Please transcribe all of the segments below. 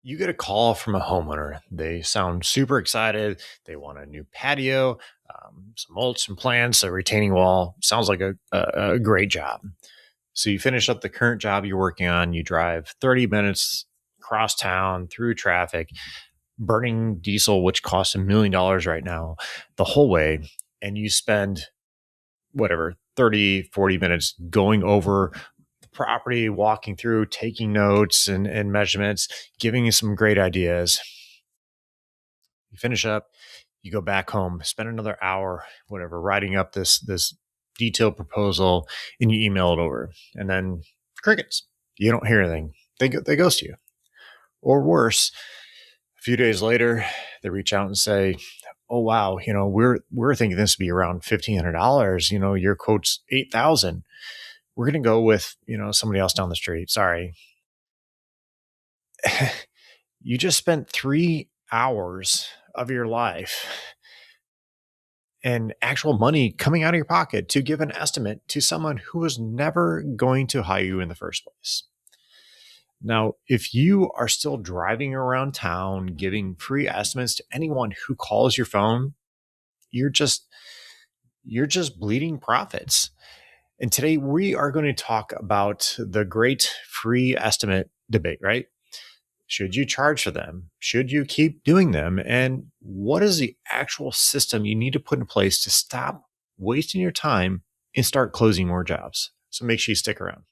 You get a call from a homeowner. They sound super excited. They want a new patio, some mulch and plants, a retaining wall. Sounds like a great job. So you finish up the current job you're working on. You drive 30 minutes across town through traffic, burning diesel, which costs $1 million right now, the whole way. And you spend whatever, 30, 40 minutes going over the property, walking through, taking notes and measurements, giving you some great ideas. You finish up, you go back home, spend another hour, whatever, writing up this detailed proposal, and you email it over. And then crickets. You don't hear anything. They ghost you. Or worse, a few days later, they reach out and say, "Oh wow, we're thinking this would be around $1,500. Your quote's $8,000. We're going to go with somebody else down the street. Sorry." You just spent 3 hours of your life and actual money coming out of your pocket to give an estimate to someone who was never going to hire you in the first place. Now, if you are still driving around town giving free estimates to anyone who calls your phone, you're just bleeding profits. And today we are going to talk about the great free estimate debate, right? Should you charge for them? Should you keep doing them? And what is the actual system you need to put in place to stop wasting your time and start closing more jobs? So make sure you stick around.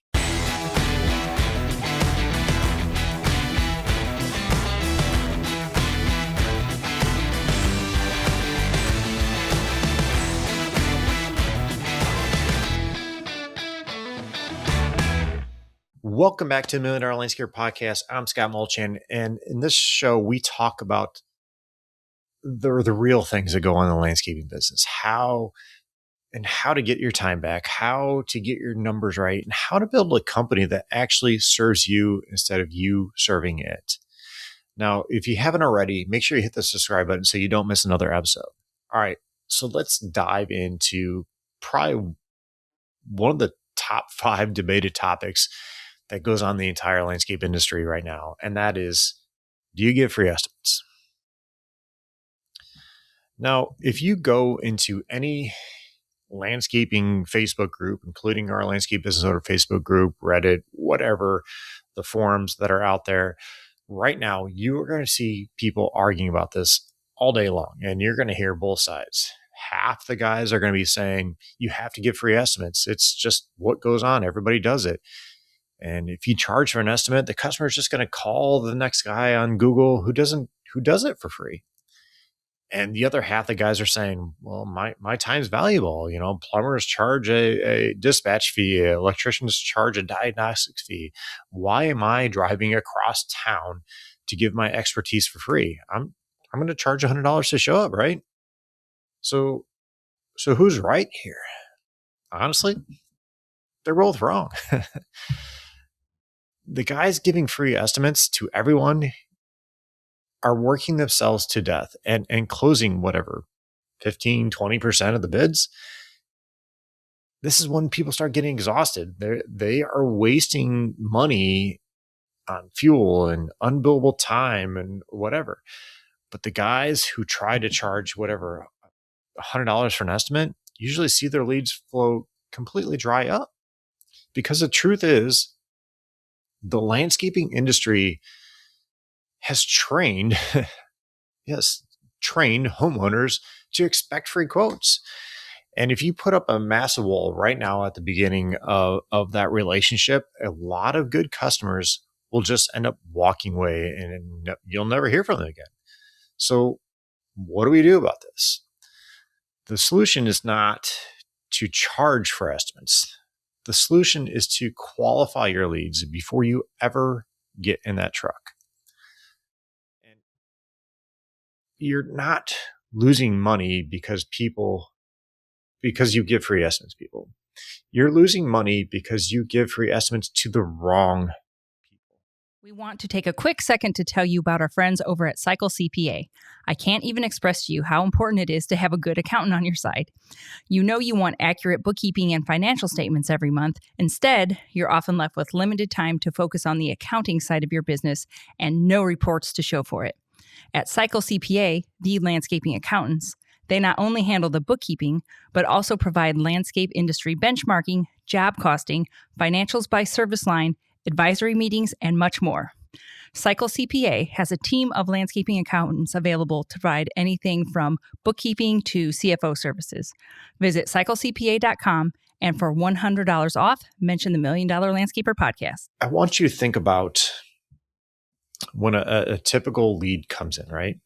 Welcome back to the $1 Million Landscaper Podcast. I'm Scott Molchan, and in this show, we talk about the real things that go on in the landscaping business, how to get your time back, how to get your numbers right, and how to build a company that actually serves you instead of you serving it. Now, if you haven't already, make sure you hit the subscribe button so you don't miss another episode. All right, so let's dive into probably one of the top 5 debated topics that goes on in the entire landscape industry right now. And that is, do you give free estimates? Now, if you go into any landscaping Facebook group, including our Landscape Business Owner Facebook group, Reddit, whatever, the forums that are out there, right now, you are going to see people arguing about this all day long. And you're going to hear both sides. Half the guys are going to be saying, you have to give free estimates. It's just what goes on. Everybody does it. And if you charge for an estimate, the customer is just going to call the next guy on Google who does it for free. And the other half the guys are saying, well, my time's valuable. Plumbers charge a dispatch fee, electricians charge a diagnostics fee. Why am I driving across town to give my expertise for free? I'm going to charge $100 to show up, right? So who's right here? Honestly, they're both wrong. The guys giving free estimates to everyone are working themselves to death and closing whatever, 15, 20% of the bids. This is when people start getting exhausted. They are wasting money on fuel and unbillable time and whatever. But the guys who try to charge whatever, $100 for an estimate, usually see their leads flow completely dry up. Because the truth is, the landscaping industry has trained homeowners to expect free quotes. And if you put up a massive wall right now at the beginning of that relationship, a lot of good customers will just end up walking away and you'll never hear from them again. So what do we do about this? The solution is not to charge for estimates. The solution is to qualify your leads before you ever get in that truck. And you're not losing money because you give free estimates, people. You're losing money because you give free estimates to the wrong people. We want to take a quick second to tell you about our friends over at Cycle CPA. I can't even express to you how important it is to have a good accountant on your side. You know you want accurate bookkeeping and financial statements every month. Instead, you're often left with limited time to focus on the accounting side of your business and no reports to show for it. At Cycle CPA, the landscaping accountants, they not only handle the bookkeeping, but also provide landscape industry benchmarking, job costing, financials by service line, advisory meetings, and much more. Cycle CPA has a team of landscaping accountants available to provide anything from bookkeeping to CFO services. Visit cyclecpa.com and for $100 off, mention the $1 Million Landscaper podcast. I want you to think about when a typical lead comes in, right?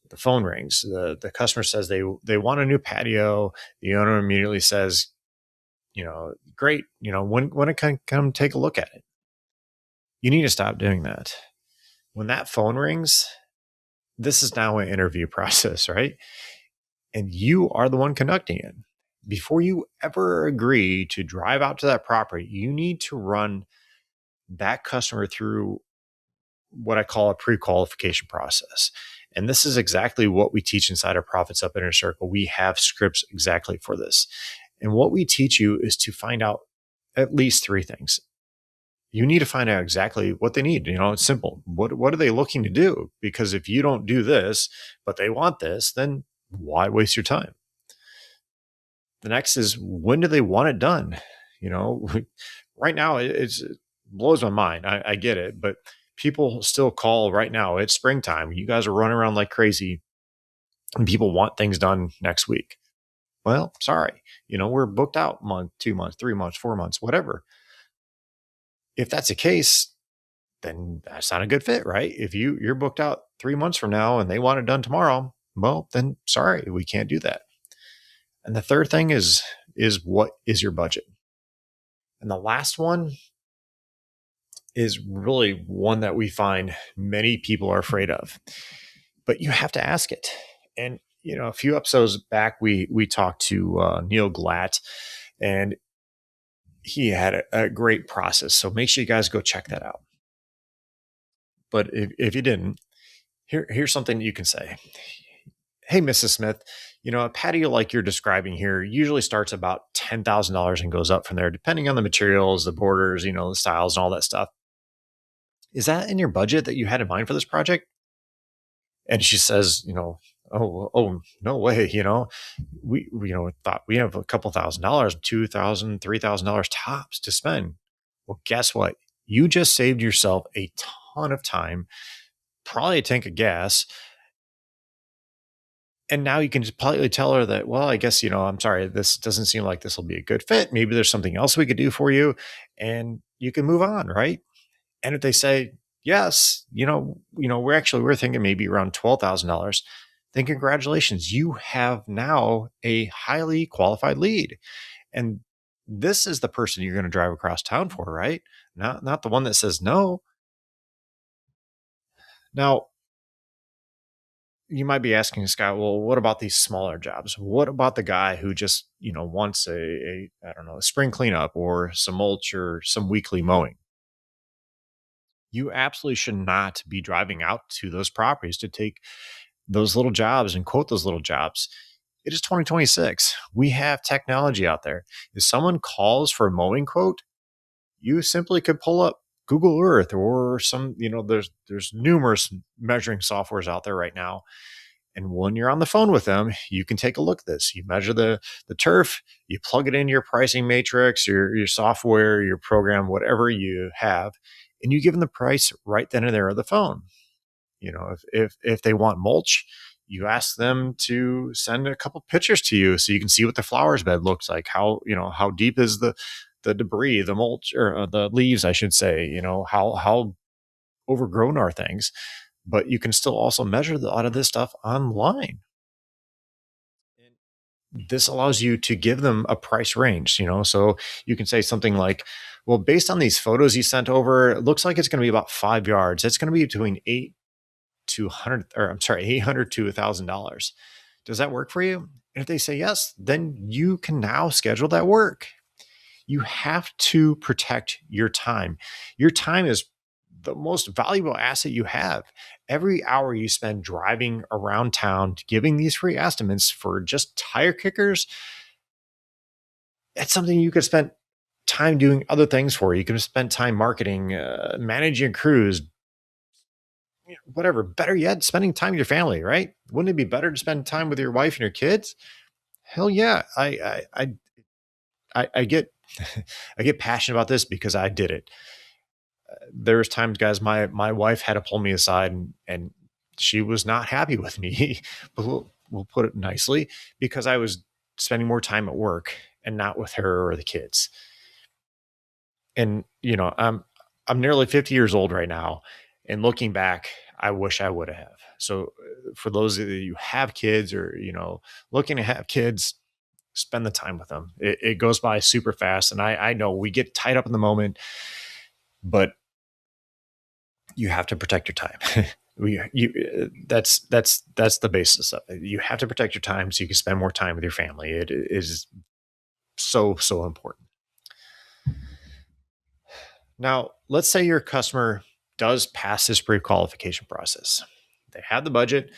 The phone rings. The customer says they want a new patio. The owner immediately says, great. When I can come take a look at it. You need to stop doing that. When that phone rings, this is now an interview process, right? And you are the one conducting it. Before you ever agree to drive out to that property, you need to run that customer through what I call a pre-qualification process. And this is exactly what we teach inside our Profits Up Inner Circle. We have scripts exactly for this. And what we teach you is to find out at least three things. You need to find out exactly what they need. It's simple. What are they looking to do? Because if you don't do this, but they want this, then why waste your time? The next is, when do they want it done? Right now it blows my mind. I get it, but people still call right now. It's springtime. You guys are running around like crazy and people want things done next week. Well, sorry. We're booked out month, 2 months, 3 months, 4 months, whatever. If that's the case, then that's not a good fit, right? If you're booked out 3 months from now and they want it done tomorrow, well, then sorry, we can't do that. And the third thing is what is your budget? And the last one is really one that we find many people are afraid of, but you have to ask it. And, a few episodes back, we talked to Neil Glatt, and he had a great process. So make sure you guys go check that out. But if you didn't, here's something you can say. Hey, Mrs. Smith, a patio like you're describing here usually starts about $10,000 and goes up from there, depending on the materials, the borders, the styles and all that stuff. Is that in your budget that you had in mind for this project? And she says, oh, no way. We thought we have a couple $1,000, $2,000, $3,000 tops to spend. Well, guess what? You just saved yourself a ton of time, probably a tank of gas. And now you can just politely tell her that, well, I guess, I'm sorry, this doesn't seem like this will be a good fit. Maybe there's something else we could do for you, and you can move on, right? And if they say, yes, we're thinking maybe around $12,000, then congratulations, you have now a highly qualified lead. And this is the person you're going to drive across town for, right? Not the one that says no. Now, you might be asking, Scott, well, what about these smaller jobs? What about the guy who just, wants a spring cleanup or some mulch or some weekly mowing? You absolutely should not be driving out to those properties to take those little jobs and quote those little jobs. It is 2026. We have technology out there. If someone calls for a mowing quote, you simply could pull up Google Earth or some, there's numerous measuring softwares out there right now. And when you're on the phone with them, you can take a look at this. You measure the turf, you plug it into your pricing matrix, your software, your program, whatever you have, and you give them the price right then and there on the phone. If they want mulch, you ask them to send a couple pictures to you so you can see what the flowers bed looks like. How deep is the debris, the mulch, or the leaves, I should say. How overgrown are things. But you can still also measure a lot of this stuff online. This allows you to give them a price range, so you can say something like, well, based on these photos you sent over, it looks like it's going to be about 5 yards. It's going to be between $800 to $1,000. Does that work for you? And if they say yes, then you can now schedule that work. You have to protect your time. Your time is the most valuable asset you have. Every hour you spend driving around town giving these free estimates for just tire kickers, it's something you could spend time doing other things for. You can spend time marketing, managing crews, whatever. Better yet, spending time with your family, right? Wouldn't it be better to spend time with your wife and your kids? Hell yeah. I get I get passionate about this because I did it. There's times, guys, my wife had to pull me aside and she was not happy with me. But we'll put it nicely, because I was spending more time at work and not with her or the kids. And I'm nearly 50 years old right now, and looking back, I wish I would have. So for those of you who have kids, or looking to have kids, spend the time with them. It goes by super fast, and I know we get tied up in the moment, but you have to protect your time. That's the basis of it. You have to protect your time so you can spend more time with your family. It is so important. Now, let's say your customer does pass this pre-qualification process. They have the budget,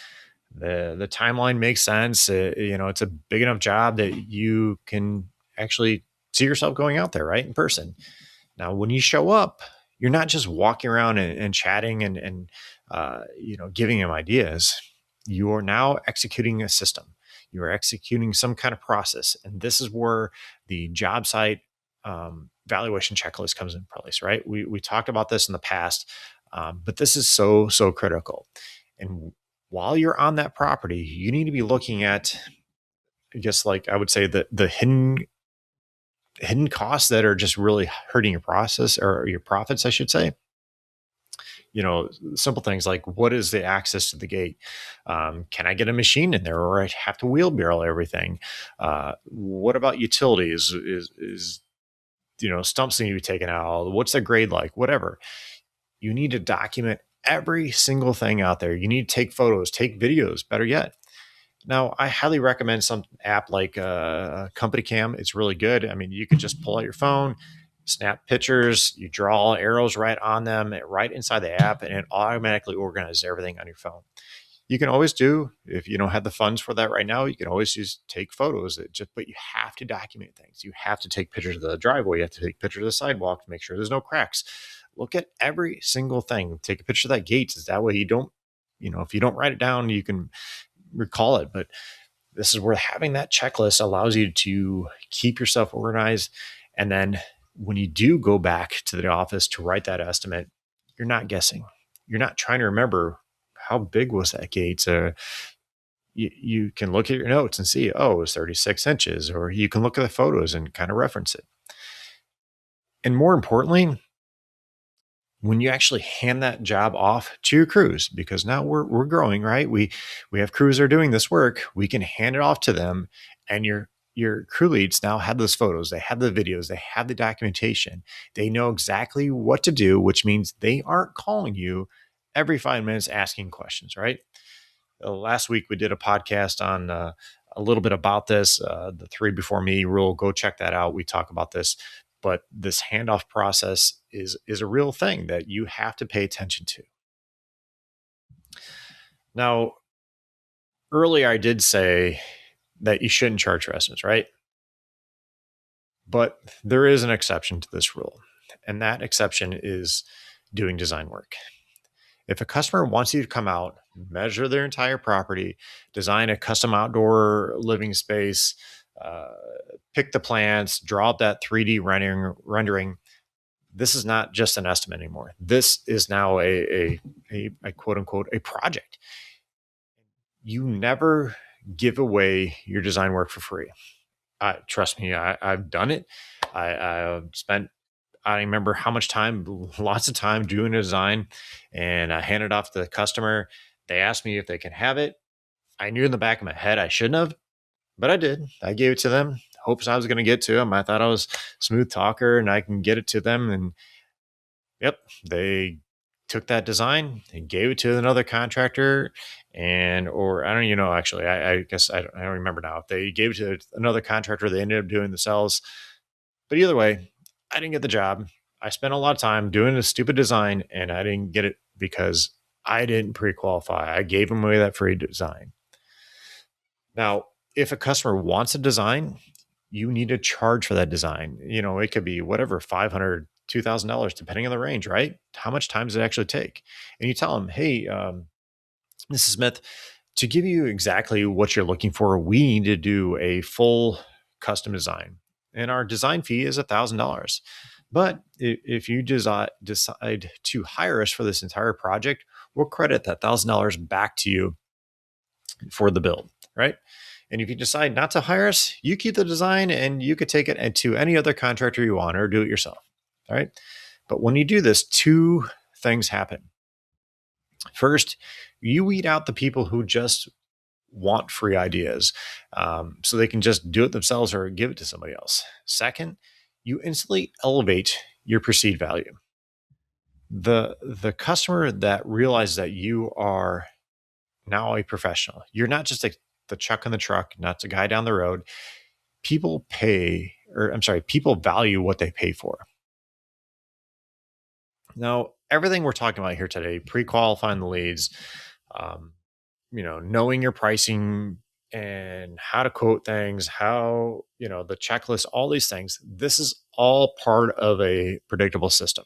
the timeline makes sense. It's a big enough job that you can actually see yourself going out there, right, in person. Now, when you show up, you're not just walking around and chatting and giving them ideas. You are now executing a system. You are executing some kind of process, and this is where the job site valuation checklist comes in place. Right? We talked about this in the past, but this is so critical. And while you're on that property, you need to be looking at, I guess, like I would say, the hidden costs that are just really hurting your process, or your profits, I should say. Simple things like, what is the access to the gate? Can I get a machine in there, or I have to wheelbarrow everything? What about utilities? Is stumps need to be taken out? What's the grade like? Whatever. You need to document every single thing out there. You need to take photos, take videos, better yet. Now, I highly recommend some app like Company Cam. It's really good. I mean, you can just pull out your phone, snap pictures, you draw arrows right on them, right inside the app, and it automatically organizes everything on your phone. You can always do, if you don't have the funds for that right now, you can always just take photos. But you have to document things. You have to take pictures of the driveway. You have to take pictures of the sidewalk to make sure there's no cracks. Look at every single thing. Take a picture of that gate. Is that way you don't, if you don't write it down, you can recall it. But this is where having that checklist allows you to keep yourself organized. And then when you do go back to the office to write that estimate, you're not guessing. You're not trying to remember how big was that gate. You can look at your notes and see, oh, it was 36 inches, or you can look at the photos and kind of reference it. And more importantly, when you actually hand that job off to your crews, because now we're growing, right? We have crews that are doing this work. We can hand it off to them, and your crew leads now have those photos, they have the videos, they have the documentation. They know exactly what to do, which means they aren't calling you every 5 minutes asking questions, right? Last week we did a podcast on a little bit about this, the 3 before me rule. Go check that out. We talk about this. But this handoff process is a real thing that you have to pay attention to. Now, earlier I did say that you shouldn't charge for estimates, right? But there is an exception to this rule, and that exception is doing design work. If a customer wants you to come out, measure their entire property, design a custom outdoor living space, pick the plants, draw up that 3D rendering, this is not just an estimate anymore. This is now a quote unquote a project. You never give away your design work for free. Trust me, I've done it. I've spent, I remember how much time, lots of time doing a design, and I handed it off to the customer. They asked me if they can have it. I knew in the back of my head I shouldn't have, but I did. I gave it to them. Hopes I was going to get to them. I thought I was a smooth talker and I can get it to them. And yep, they took that design and gave it to another contractor, or I don't even know, actually, I guess I don't remember now if they gave it to another contractor. They ended up doing themselves, but either way, I didn't get the job. I spent a lot of time doing a stupid design and I didn't get it because I didn't pre-qualify. I gave them away that free design. Now, if a customer wants a design, you need to charge for that design. It could be whatever, $500, $2,000, depending on the range, right? How much time does it actually take? And you tell them, hey, Mrs. Smith, to give you exactly what you're looking for, we need to do a full custom design. And our design fee is $1,000. But if you decide to hire us for this entire project, we'll credit that $1,000 back to you for the build, right? And if you decide not to hire us, you keep the design and you could take it to any other contractor you want or do it yourself. All right. But when you do this, two things happen. First, you weed out the people who just want free ideas, so they can just do it themselves or give it to somebody else. Second, you instantly elevate your perceived value. The customer that realizes that you are now a professional, you're not just the chuck in the truck, not the guy down the road. People people value what they pay for. Now, everything we're talking about here today, pre-qualifying the leads, um, knowing your pricing and how to quote things, how, the checklist, all these things, this is all part of a predictable system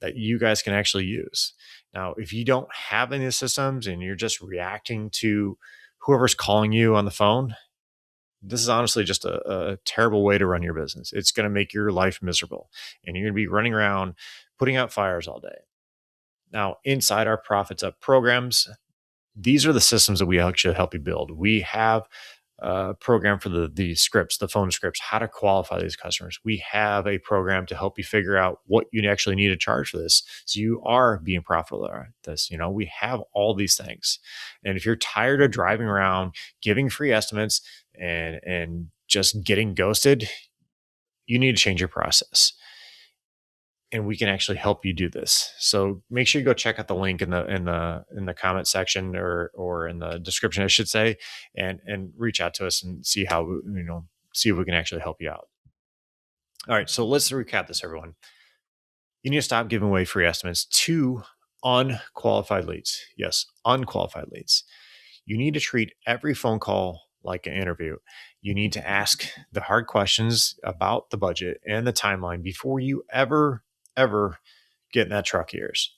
that you guys can actually use. Now, if you don't have any systems and you're just reacting to whoever's calling you on the phone, this is honestly just a terrible way to run your business. It's going to make your life miserable and you're going to be running around putting out fires all day. Now, inside our Profits Up programs, these are the systems that we actually help you build. We have a program for the scripts, the phone scripts, how to qualify these customers. We have a program to help you figure out what you actually need to charge for this, so you are being profitable at this. We have all these things. And if you're tired of driving around, giving free estimates and just getting ghosted, you need to change your process. And we can actually help you do this. So make sure you go check out the link in the comment section or in the description, I should say, and reach out to us and see how see if we can actually help you out. All right, so let's recap this, everyone. You need to stop giving away free estimates to unqualified leads. Yes, unqualified leads. You need to treat every phone call like an interview. You need to ask the hard questions about the budget and the timeline before you ever get in that truck of yours.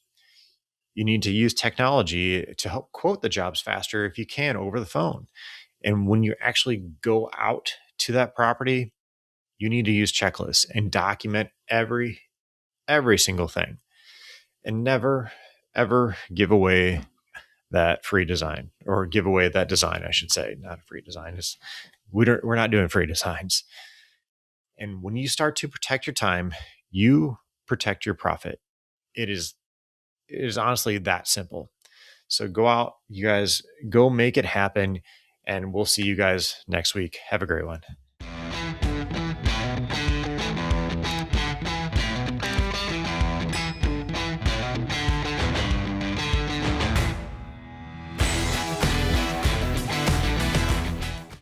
You need to use technology to help quote the jobs faster if you can over the phone. And when you actually go out to that property, you need to use checklists and document every single thing. And never, ever give away that free design, or give away that design, I should say. Not a free design. We're not doing free designs. And when you start to protect your time, you protect your profit. It is honestly that simple. So go out, you guys, go make it happen, and we'll see you guys next week. Have a great one.